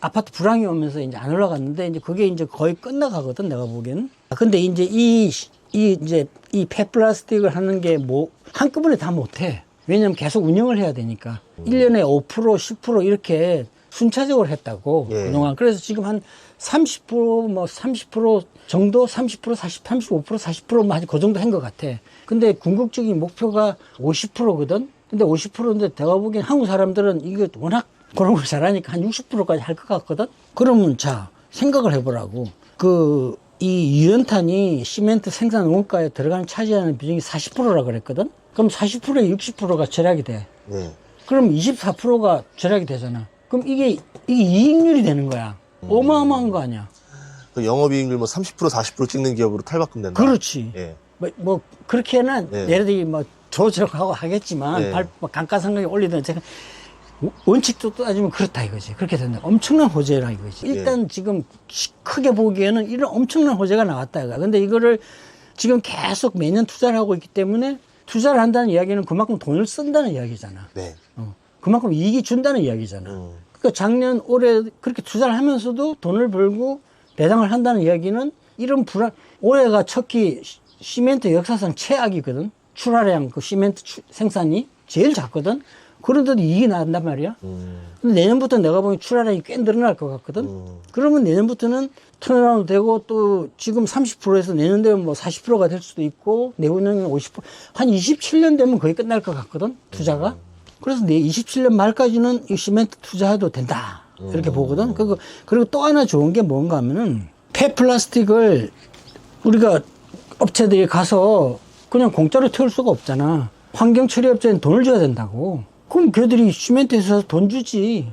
Speaker 2: 아파트 불황이 오면서 이제 안 올라갔는데 이제 그게 이제 거의 끝나가거든, 내가 보기에는. 근데 이제 이 폐플라스틱을 하는 게 뭐, 한꺼번에 다 못해. 왜냐면 계속 운영을 해야 되니까. 1년에 5%, 10% 이렇게 순차적으로 했다고.
Speaker 1: 예.
Speaker 2: 그동안. 그래서 지금 한 30%, 뭐 30% 정도, 30%, 40, 35%, 40%뭐 한 그 정도 한 것 같아. 근데 궁극적인 목표가 50%거든? 근데 50%인데 내가 보기엔 한국 사람들은 이거 워낙 그런 걸 잘하니까 한 60%까지 할 것 같거든? 그러면 자, 생각을 해보라고. 이 유연탄이 시멘트 생산 원가에 들어가는 차지하는 비중이 40%라 그랬거든? 그럼 40%에 60%가 절약이 돼.
Speaker 1: 네.
Speaker 2: 그럼 24%가 절약이 되잖아. 그럼 이게 이익률이 되는 거야. 어마어마한 거 아니야.
Speaker 1: 그 영업이익률 뭐 30%, 40% 찍는 기업으로 탈바꿈 된다.
Speaker 2: 그렇지.
Speaker 1: 예.
Speaker 2: 뭐 그렇게는
Speaker 1: 네.
Speaker 2: 예를 들어 뭐 조절하고 하겠지만
Speaker 1: 네.
Speaker 2: 뭐 감가상각이 올리든 제가 원칙도 따지면 그렇다 이거지. 그렇게 된다. 엄청난 호재라 이거지. 일단 지금 크게 보기에는 이런 엄청난 호재가 나왔다 이거야. 근데 이거를 지금 계속 매년 투자를 하고 있기 때문에 투자를 한다는 이야기는 그만큼 돈을 쓴다는 이야기잖아.
Speaker 1: 네.
Speaker 2: 그만큼 이익이 준다는 이야기잖아. 그러니까 작년, 올해 그렇게 투자를 하면서도 돈을 벌고 배당을 한다는 이야기는 이런 올해가 척히 시멘트 역사상 최악이거든. 출하량, 그 시멘트 생산이 제일 작거든. 그런데도 이익이 난단 말이야. 근데 내년부터 내가 보기엔 출하량이 꽤 늘어날 것 같거든. 그러면 내년부터는 턴어라운드 되고 또 지금 30%에서 내년 되면 뭐 40%가 될 수도 있고 내후년에는 50%. 한 27년 되면 거의 끝날 것 같거든. 투자가. 그래서 내 27년 말까지는 이 시멘트 투자해도 된다. 이렇게 보거든. 그리고 또 하나 좋은 게 뭔가 하면은 폐플라스틱을 우리가 업체들이 가서 그냥 공짜로 태울 수가 없잖아. 환경처리업체는 돈을 줘야 된다고. 그럼 걔들이 시멘트에서 돈 주지.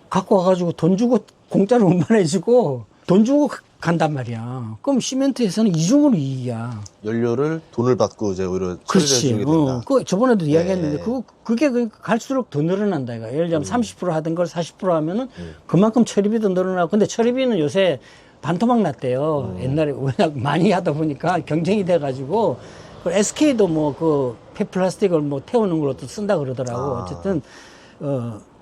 Speaker 2: 갖고 와가지고 돈 주고 공짜로 운반해주고 돈 주고 간단 말이야. 그럼 시멘트에서는 이중으로 이익이야.
Speaker 1: 연료를 돈을 받고 이제 오히려
Speaker 2: 그렇지.
Speaker 1: 처리해 주게 된다.
Speaker 2: 그 저번에도 이야기했는데
Speaker 1: 네.
Speaker 2: 그게 갈수록 더 늘어난다 이거. 예를 들면 30% 하던 걸 40% 하면은 그만큼 처리비도 늘어나고. 근데 처리비는 요새 반토막 났대요. 옛날에 워낙 많이 하다 보니까 경쟁이 돼가지고 SK도 뭐 그 폐플라스틱을 뭐 태우는 걸로 또 쓴다 그러더라고. 어쨌든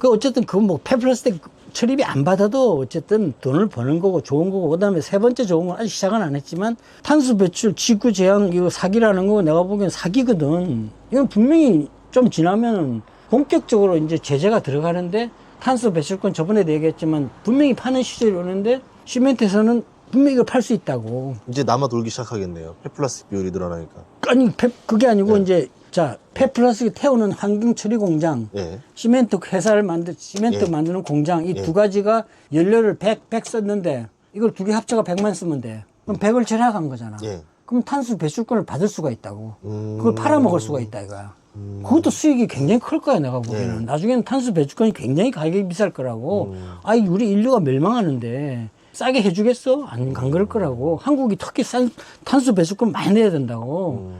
Speaker 2: 어쨌든 그 뭐 폐플라스틱 처리비 안 받아도 어쨌든 돈을 버는 거고 좋은 거고. 그다음에 세 번째 좋은 건 아직 시작은 안 했지만 탄소 배출 지구 재앙 이거 사기라는 거 내가 보기엔 사기거든. 이건 분명히 좀 지나면 본격적으로 이제 제재가 들어가는데 탄소 배출권 저번에도 얘기했지만 분명히 파는 시절이 오는데 시멘트에서는 분명히 이걸 팔 수 있다고.
Speaker 1: 이제 남아 돌기 시작하겠네요. 폐플라스틱 비율이 늘어나니까.
Speaker 2: 아니 그게 아니고 이제 자 폐플라스틱 태우는 환경 처리 공장,
Speaker 1: 예.
Speaker 2: 시멘트 회사를 시멘트 만드는 공장 이 두 가지가 연료를 100 썼는데 이걸 두 개 합쳐가 100만 쓰면 돼. 그럼 100을 절약한 거잖아.
Speaker 1: 예.
Speaker 2: 그럼 탄소 배출권을 받을 수가 있다고. 그걸 팔아먹을 수가 있다 이거야. 그것도 수익이 굉장히 클 거야 내가 보기에는. 나중에는 탄소 배출권이 굉장히 가격이 비쌀 거라고. 아이 우리 인류가 멸망하는데 싸게 해주겠어? 안 그럴 거라고. 한국이 특히 싼 탄소 배출권 많이 내야 된다고.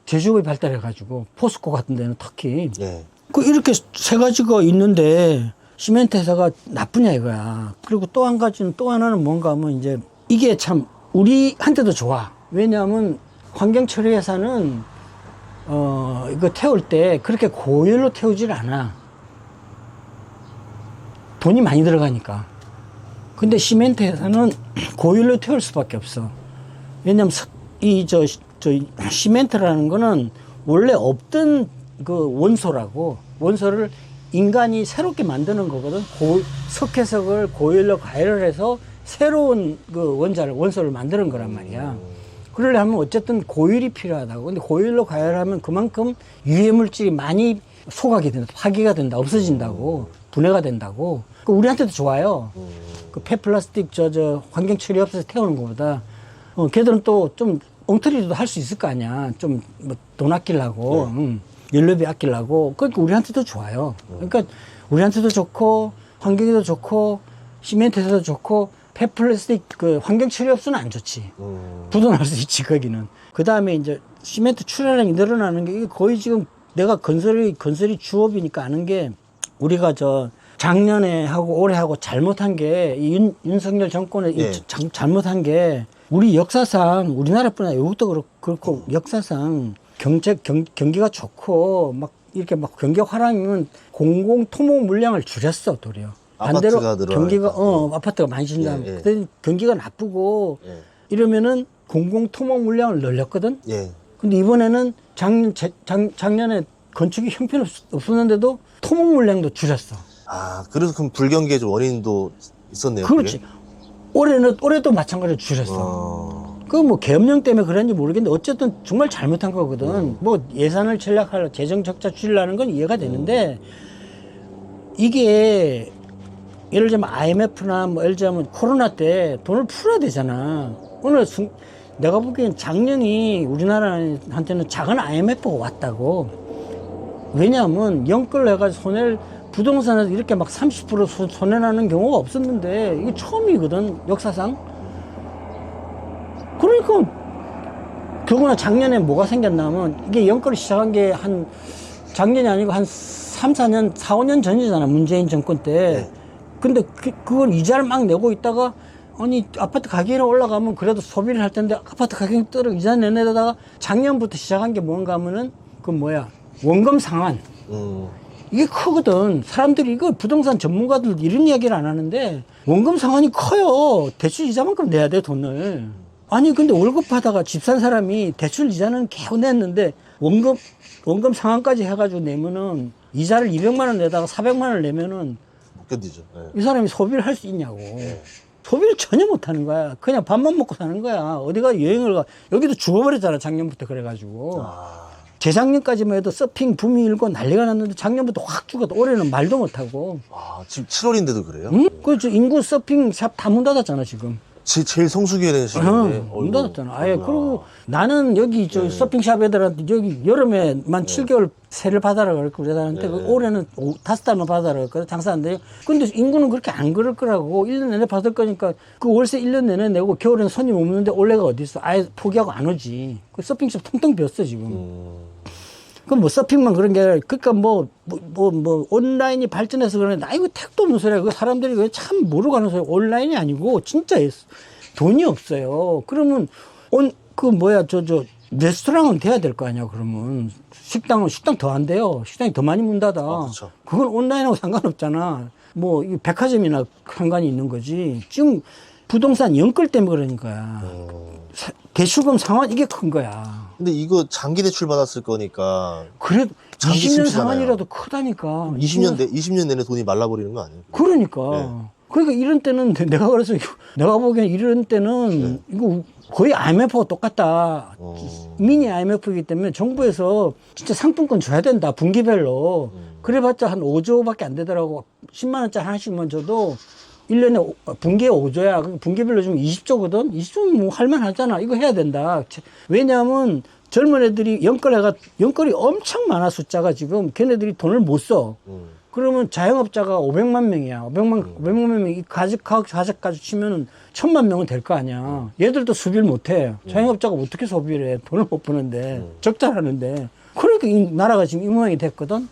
Speaker 2: 제조업이 발달해가지고 포스코 같은 데는 특히.
Speaker 1: 예.
Speaker 2: 그 이렇게 세 가지가 있는데 시멘트 회사가 나쁘냐 이거야. 그리고 또 한 가지는 또 하나는 뭔가 하면 이제 이게 참 우리한테도 좋아. 왜냐하면 환경 처리 회사는 이거 태울 때 그렇게 고열로 태우질 않아. 돈이 많이 들어가니까. 근데 시멘트 회사는 고열로 태울 수밖에 없어. 왜냐면 시멘트라는 거는 원래 없던 그 원소라고. 원소를 인간이 새롭게 만드는 거거든. 석회석을 고열로 가열을 해서 새로운 그 원소를 만드는 거란 말이야. 그러려면 어쨌든 고열이 필요하다고. 근데 고열로 가열하면 그만큼 유해 물질이 많이 소각이 된다, 파기가 된다, 없어진다고, 분해가 된다고. 그 우리한테도 좋아요. 그 폐플라스틱 환경 처리 없어서 태우는 것보다 걔들은 또 좀 엉터리도 할 수 있을 거 아니야. 좀 뭐 돈 아끼려고, 연료비 아끼려고. 그러니까 우리한테도 좋아요. 그러니까 우리한테도 좋고 환경에도 좋고 시멘트에도 좋고 폐플라스틱 그 환경 처리 없으면 안 좋지. 부도날 수 있지 거기는. 그 다음에 이제 시멘트 출하량이 늘어나는 게 이게 거의 지금 내가 건설이 주업이니까 아는 게 우리가 작년에 하고 올해 하고 잘못한 게 윤석열 정권의 잘못한 게 우리 역사상 우리나라뿐 아니라 외국도 그렇고 역사상 경기가 좋고 막 이렇게 막 경기 활황이면 공공 토목 물량을 줄였어 도리어. 반대로 경기가 아파트가 많이 진다. 그때 경기가 나쁘고 이러면은 공공 토목 물량을 늘렸거든. 근데 이번에는 작년에 건축이 형편없었는데도 토목 물량도 줄였어.
Speaker 1: 아, 그래서 그럼 불경기의 좀 원인도 있었네요.
Speaker 2: 그렇지. 올해도 마찬가지로 줄였어. 그 뭐 계엄령 때문에 그런지 모르겠는데 어쨌든 정말 잘못한 거거든. 뭐 예산을 절약하려 재정 적자 줄이려는 건 이해가 되는데 이게 예를 들면 IMF나 뭐 예를 들면 코로나 때 돈을 풀어야 되잖아. 내가 보기엔 작년이 우리나라한테는 작은 IMF가 왔다고. 왜냐하면 연끌 해가지고 부동산에서 이렇게 막 30% 손해나는 경우가 없었는데 이게 처음이거든 역사상. 그러니까 더구나 작년에 뭐가 생겼냐면 이게 연끌이 시작한 게 작년이 아니고 한 3, 4년, 4, 5년 전이잖아 문재인 정권 때. 근데 그걸 이자를 막 내고 있다가 아니 아파트 가격이 올라가면 그래도 소비를 할 텐데 아파트 가격이 떨어 이자 내내다가 작년부터 시작한 게 뭔가 하면은 원금 상환. 이게 크거든. 사람들이 이거 부동산 전문가들 이런 이야기를 안 하는데 원금 상환이 커요. 대출 이자만큼 내야 돼 돈을. 아니 근데 월급 받아가 집 산 사람이 대출 이자는 겨우 냈는데 원금 상환까지 해가지고 내면은 이자를 200만 원 내다가 400만 원을 내면은
Speaker 1: 못 견디죠.
Speaker 2: 이 사람이 소비를 할 수 있냐고. 소비를 전혀 못 하는 거야. 그냥 밥만 먹고 사는 거야. 어디가 여행을 가. 여기도 죽어버렸잖아 작년부터 그래가지고. 재작년까지만 해도 서핑 붐이 일고 난리가 났는데 작년부터 확 죽어도 올해는 말도 못하고.
Speaker 1: 지금 7월인데도 그래요?
Speaker 2: 응? 그렇죠. 인구 서핑 샵 다 문 닫았잖아 지금.
Speaker 1: 제일 성수기에 되는 시기인데.
Speaker 2: 문 닫았잖아. 아예. 그리고 나는 여기 서핑샵 애들한테 여기 여름에만 7개월 세를 받아라 그랬고 그래다는데 올해는 5달만 받아라 그랬거든 장사하는데. 근데 인구는 그렇게 안 그럴 거라고 1년 내내 받을 거니까 그 월세 1년 내내 내고 겨울에는 손님 없는데 올해가 어디 있어. 아예 포기하고 안 오지. 그 서핑샵 텅텅 비었어 지금. 그럼 뭐 서핑만 그런 게 아니라 그러니까 뭐 온라인이 발전해서 그러는데 나 이거 택도 없는 소리야. 그 사람들이 그냥 참 모르고 하는 소리야. 온라인이 아니고 진짜 돈이 없어요. 그러면 레스토랑은 돼야 될 거 아니야. 그러면 식당 더 안 돼요. 식당이 더 많이 문 닫아.
Speaker 1: 그렇죠.
Speaker 2: 그건 온라인하고 상관없잖아. 뭐 이 백화점이나 상관이 있는 거지. 지금 부동산 연끌 때문에 그러니까 대출금 상환 이게 큰 거야.
Speaker 1: 근데 이거 장기 대출 받았을 거니까.
Speaker 2: 그래,
Speaker 1: 장기
Speaker 2: 20년
Speaker 1: 심시잖아요.
Speaker 2: 상환이라도 크다니까.
Speaker 1: 20년 내내 돈이 말라버리는 거 아니에요?
Speaker 2: 그러니까. 그러니까 이런 때는 내가 보기엔 이런 때는 이거 거의 IMF와 똑같다. 미니 IMF이기 때문에 정부에서 진짜 상품권 줘야 된다. 분기별로. 그래봤자 한 5조밖에 안 되더라고. 10만 원짜리 하나씩만 줘도 1년에 분기에 5조야. 분기별로 주면 20조거든? 20조면 뭐 할만하잖아. 이거 해야 된다. 왜냐하면 젊은 애들이 연끌이 엄청 많아 숫자가 지금. 걔네들이 돈을 못 써. 그러면 자영업자가 500만 명이야. 500만 명이 이 가족까지 치면은 1000만 명은 될 거 아니야. 얘들도 소비를 못 해. 자영업자가 어떻게 소비를 해? 돈을 못 버는데. 적자라는데. 그러니까 이 나라가 지금 이 모양이 됐거든.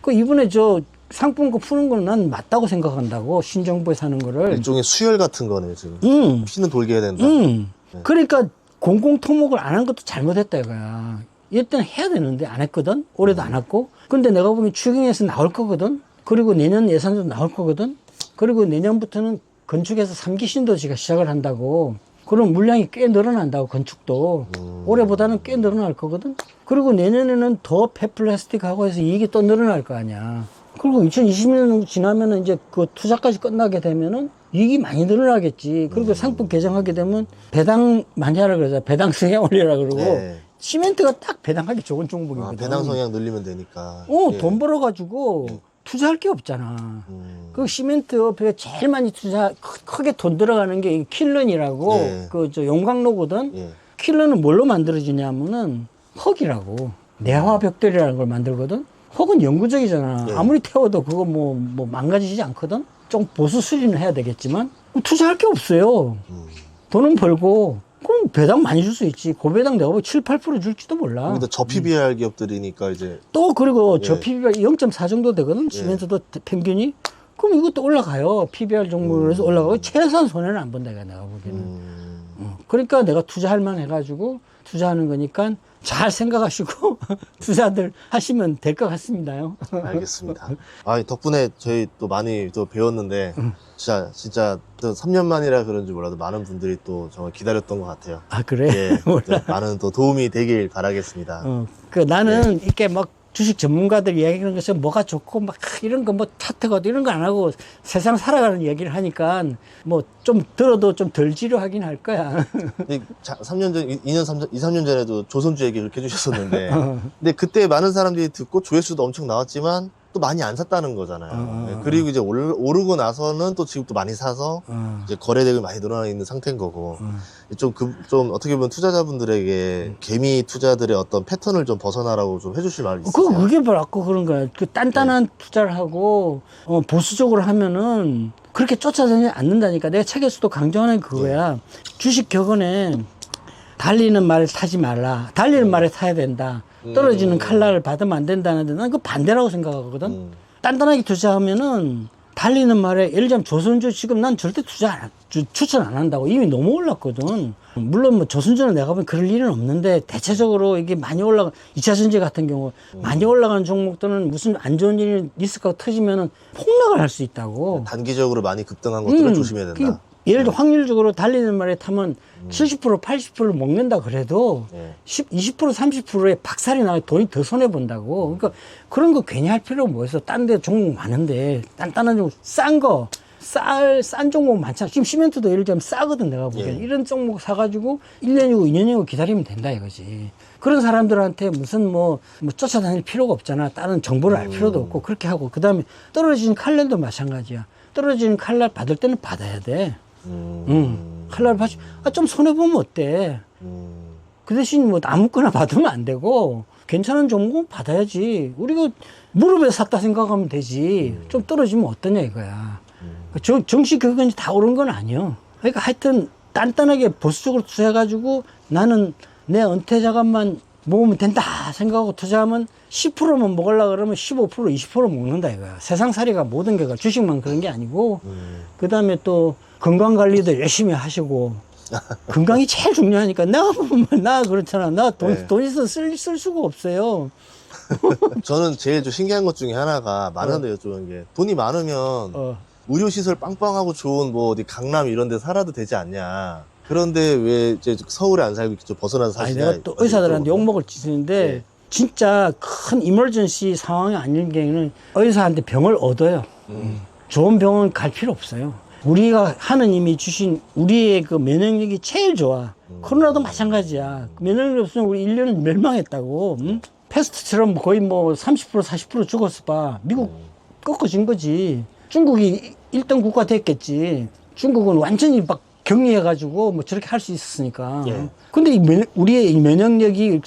Speaker 2: 그 이번에 저 상품권 푸는 거는 난 맞다고 생각한다고. 신정부에 사는 거를.
Speaker 1: 일종의 수혈 같은 거네, 지금. 피는 돌게 해야 된다.
Speaker 2: 그러니까 공공토목을 안 한 것도 잘못했다 이거야. 이때는 해야 되는데 안 했거든. 올해도 안 했고. 근데 내가 보기엔 추경에서 나올 거거든. 그리고 내년 예산도 나올 거거든. 그리고 내년부터는 건축에서 3기 신도시가 시작을 한다고. 그럼 물량이 꽤 늘어난다고, 건축도. 올해보다는 꽤 늘어날 거거든. 그리고 내년에는 더 폐플라스틱하고 해서 이익이 또 늘어날 거 아니야. 그리고 2020년 지나면은 이제 그 투자까지 끝나게 되면은 이익이 많이 늘어나겠지. 그리고 상품 개정하게 되면 배당 많이 하라 그러자. 배당 성향 올리라 그러고.
Speaker 1: 네.
Speaker 2: 시멘트가 딱 배당하기 좋은 종목이거든.
Speaker 1: 배당 성향 늘리면 되니까.
Speaker 2: 돈 벌어가지고 투자할 게 없잖아. 그 시멘트 업에 제일 많이 크게 돈 들어가는 게 킬런이라고, 그 용광로거든. 킬런은 뭘로 만들어지냐면은 흙이라고. 내화벽돌이라는 걸 만들거든. 흙은 영구적이잖아. 아무리 태워도 그거 뭐 망가지지 않거든. 좀 보수 수리는 해야 되겠지만 투자할 게 없어요. 돈은 벌고. 그럼 배당 많이 줄 수 있지. 고배당 내가 보기 7, 8% 줄지도 몰라.
Speaker 1: 거기다 저PBR 기업들이니까 이제.
Speaker 2: 또 그리고 저 PBR 0.4 정도 되거든. 시멘트도 평균이. 그럼 이것도 올라가요. PBR 종목으로 해서 올라가고 최소한 손해는 안 본다 내가 보기에는. 그러니까 내가 투자할 만 해가지고 투자하는 거니까 잘 생각하시고 투자들 하시면 될 것 같습니다요.
Speaker 1: 알겠습니다. 아, 덕분에 저희 또 많이 또 배웠는데 진짜 또 3년 만이라 그런지 몰라도 많은 분들이 또 정말 기다렸던 것 같아요.
Speaker 2: 아 그래?
Speaker 1: 예, 많은 또 도움이 되길 바라겠습니다.
Speaker 2: 나는 이렇게 막 주식 전문가들 이야기하는 것이 뭐가 좋고 막 이런 거 뭐 차트가 이런 거 안 하고 세상 살아가는 얘기를 하니까 뭐 좀 들어도 좀 덜 지루하긴 할 거야.
Speaker 1: 근데 3년 전, 3년 전에도 조선주 얘기 그렇게 해주셨었는데 근데 그때 많은 사람들이 듣고 조회수도 엄청 나왔지만 또 많이 안 샀다는 거잖아요. 네, 그리고 이제 오르고 나서는 또 지금 또 많이 사서 이제 거래대금이 많이 늘어나 있는 상태인 거고 좀 어떻게 보면 투자자분들에게 개미 투자들의 어떤 패턴을 좀 벗어나라고 좀 해주실 말이 있으세요?
Speaker 2: 그게 바로 그런 거야. 그 단단한 투자를 하고 보수적으로 하면은 그렇게 쫓아다니지 않는다니까. 내가 책에서도 강조하는 그거야. 주식 격언에 달리는 말을 타지 말라. 달리는 말에 타야 된다. 떨어지는 칼날을 받으면 안 된다는데 난 그거 반대라고 생각하거든. 단단하게 투자하면은 달리는 말에 예를 들자면 조선주 지금 난 절대 추천 안 한다고. 이미 너무 올랐거든. 물론 뭐 조선주는 내가 보면 그럴 일은 없는데 대체적으로 이게 많이 올라가 2차전지 같은 경우 많이 올라가는 종목들은 무슨 안 좋은 일이 리스크가 터지면은 폭락을 할 수 있다고.
Speaker 1: 단기적으로 많이 급등한 것들을 조심해야 된다.
Speaker 2: 예를 들어 확률적으로 달리는 말에 타면 70% 80%를 먹는다 그래도 20% 30%의 박살이 나면 돈이 더 손해본다고. 그러니까 그런 거 괜히 할 필요가 뭐 있어. 딴 데 종목 많은데 단단한 종목 싼 종목 많잖아. 지금 시멘트도 예를 들면 싸거든 내가 보기엔. 이런 종목 사가지고 1년이고 2년이고 기다리면 된다 이거지. 그런 사람들한테 무슨 뭐 쫓아다닐 필요가 없잖아. 다른 정보를 알 필요도 없고 그렇게 하고. 그 다음에 떨어지는 칼날도 마찬가지야. 떨어지는 칼날 받을 때는 받아야 돼. 칼날 받지. 좀 손해보면 어때? 그 대신 뭐 아무거나 받으면 안 되고, 괜찮은 종목은 받아야지. 우리가 무릎에 샀다 생각하면 되지. 좀 떨어지면 어떠냐 이거야. 정시 그건 다 오른 건 아니야. 그러니까 하여튼 단단하게 보수적으로 투자해가지고 나는 내 은퇴 자금만 모으면 된다 생각하고 투자하면 10%만 먹으려고 그러면 15% 20% 먹는다 이거야. 세상살이가 모든 게가 주식만 그런 게 아니고 그 다음에 또 건강관리도 열심히 하시고 건강이 제일 중요하니까. 내가 보면 나 그렇잖아. 나 돈 있어 쓸 수가 없어요.
Speaker 1: 저는 제일 좀 신기한 것 중에 하나가 많은데 여쭤보는 게 돈이 많으면 의료시설 빵빵하고 좋은 뭐 어디 강남 이런 데 살아도 되지 않냐. 그런데 왜 이제 서울에 안 살고 좀 벗어나서 사시냐.
Speaker 2: 내가 또 의사들한테 욕먹을 짓인데 진짜 큰 이머전시 상황이 아닌 경우는 의사한테 병을 얻어요. 좋은 병원 갈 필요 없어요. 우리가 하느님이 주신 우리의 그 면역력이 제일 좋아. 코로나도 마찬가지야. 면역력이 없으면 우리 인류는 멸망했다고. 패스트처럼 거의 뭐 30% 40% 죽었어 봐. 미국 꺾어진 거지. 중국이 1등 국가 됐겠지. 중국은 완전히 막 격리해가지고 뭐 저렇게 할 수 있었으니까. 근데 우리의 이 면역력이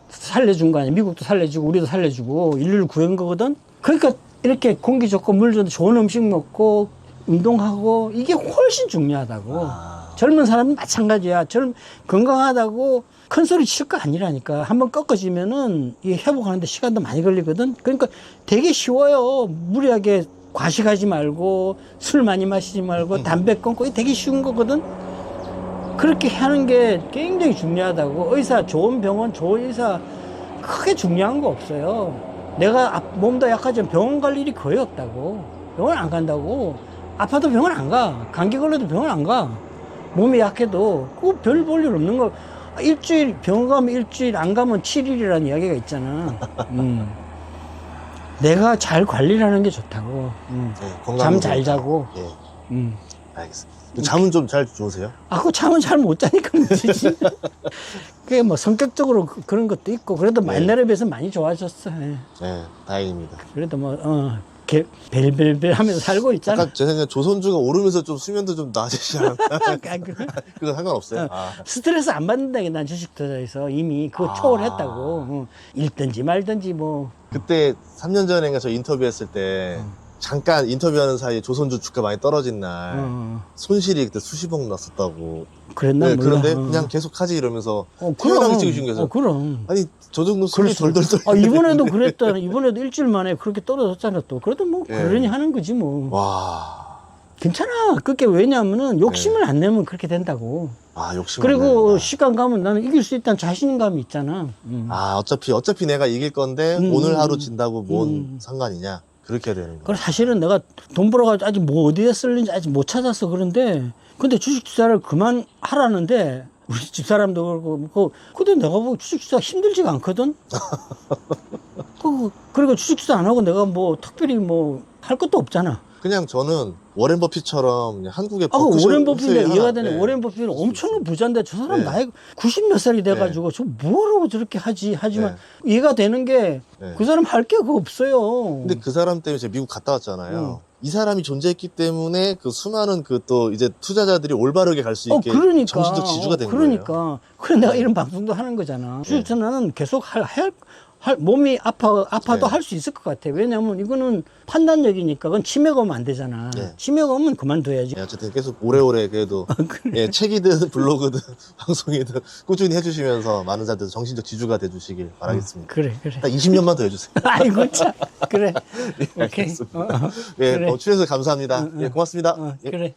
Speaker 2: 살려준 거 아니야. 미국도 살려주고 우리도 살려주고 인류를 구한 거거든. 그러니까 이렇게 공기 좋고 물 좋고 좋은 음식 먹고 운동하고 이게 훨씬 중요하다고. 젊은 사람은 마찬가지야. 건강하다고 큰 소리 칠 거 아니라니까. 한번 꺾어지면은 이 회복하는데 시간도 많이 걸리거든. 그러니까 되게 쉬워요. 무리하게 과식하지 말고 술 많이 마시지 말고 담배 끊고 이게 되게 쉬운 거거든. 그렇게 하는 게 굉장히 중요하다고. 좋은 병원, 좋은 의사 크게 중요한 거 없어요. 내가 몸도 약하지만 병원 갈 일이 거의 없다고. 병원 안 간다고. 아파도 병원 안 가. 감기 걸려도 병원 안 가. 몸이 약해도 그 별 볼 일 없는 거. 일주일 병원 가면 일주일 안 가면 7일이라는 이야기가 있잖아. 내가 잘 관리를 하는 게 좋다고.
Speaker 1: 네,
Speaker 2: 잠 잘 자고.
Speaker 1: 예. 알겠습니다. 잠은 좀 잘 주무세요?
Speaker 2: 그 잠은 잘 못 자니까 문제지. 그게 뭐 성격적으로 그런 것도 있고, 그래도 옛날에 비해서 많이 좋아졌어. 예.
Speaker 1: 네, 다행입니다.
Speaker 2: 그래도 벨벨벨 하면서 살고 있잖아.
Speaker 1: 아까 제 생각에 조선주가 오르면서 좀 수면도 좀 나아지지 않았나? 그거 상관없어요?
Speaker 2: 스트레스 안 받는다게 난 주식 투자에서 이미 그거 초월했다고. 읽든지 말든지 뭐.
Speaker 1: 그때 3년 전에 저 인터뷰했을 때 잠깐 인터뷰하는 사이에 조선주 주가 많이 떨어진 날 손실이 그때 수십억 났었다고.
Speaker 2: 그랬나?
Speaker 1: 네,
Speaker 2: 몰라.
Speaker 1: 그런데 그냥 계속 하지 이러면서
Speaker 2: 그럼.
Speaker 1: 태연하게 찍으신 거죠.
Speaker 2: 그럼.
Speaker 1: 아니 저 정도 손이 덜덜덜.
Speaker 2: 이번에도 그랬다. 이번에도 일주일 만에 그렇게 떨어졌잖아 또. 그래도 뭐
Speaker 1: 예.
Speaker 2: 그러니 하는 거지 뭐.
Speaker 1: 와.
Speaker 2: 괜찮아. 그게 왜냐면은 욕심을 안 내면 그렇게 된다고.
Speaker 1: 욕심.
Speaker 2: 그리고 시간 가면 나는 이길 수 있다는 자신감이 있잖아.
Speaker 1: 어차피 내가 이길 건데 오늘 하루 진다고 뭔 상관이냐. 그렇게 되는 거야.
Speaker 2: 그래 사실은 내가 돈 벌어가지고 아직 뭐 어디에 쓸는지 아직 못 찾았어. 근데 주식 투자를 그만하라는데 우리 집사람도 그렇고 근데 내가 보고 주식 투자 힘들지가 않거든. 그리고 주식 투자 안 하고 내가 뭐 특별히 뭐 할 것도 없잖아.
Speaker 1: 그냥 저는 워렌 버핏처럼 그냥 한국의
Speaker 2: 워렌 버핏이 이해가 되네.
Speaker 1: 네.
Speaker 2: 워렌 버핏은 엄청난 부자인데 저 사람
Speaker 1: 네.
Speaker 2: 나이 90 몇 살이 돼가지고 저 뭐라고 저렇게 하지만 이해가 되는 게 그
Speaker 1: 네.
Speaker 2: 사람 할 게 없어요.
Speaker 1: 근데 그 사람 때문에 제가 미국 갔다 왔잖아요. 이 사람이 존재했기 때문에 그 수많은 그 또 이제 투자자들이 올바르게 갈 수 있게
Speaker 2: 그러니까.
Speaker 1: 정신적 지주가 된 거예요.
Speaker 2: 그래 내가 이런 방송도 하는 거잖아. 주식 투자는 계속 몸이 아파도
Speaker 1: 네.
Speaker 2: 할 수 있을 것 같아. 왜냐면 이거는 판단력이니까 그건 치매가 오면 안 되잖아.
Speaker 1: 네.
Speaker 2: 치매가 오면 그만둬야지.
Speaker 1: 네, 어쨌든 계속 오래오래 그래도
Speaker 2: 그래.
Speaker 1: 책이든 블로그든 방송이든 꾸준히 해주시면서 많은 사람들 정신적 지주가 돼주시길 바라겠습니다.
Speaker 2: 그래.
Speaker 1: 딱 20년만 더 해주세요.
Speaker 2: 아이고 참. 그래.
Speaker 1: 예,
Speaker 2: 오케이.
Speaker 1: 알겠습니다. 예,
Speaker 2: 그래.
Speaker 1: 출연해서 감사합니다. 예, 고맙습니다. 예.
Speaker 2: 그래.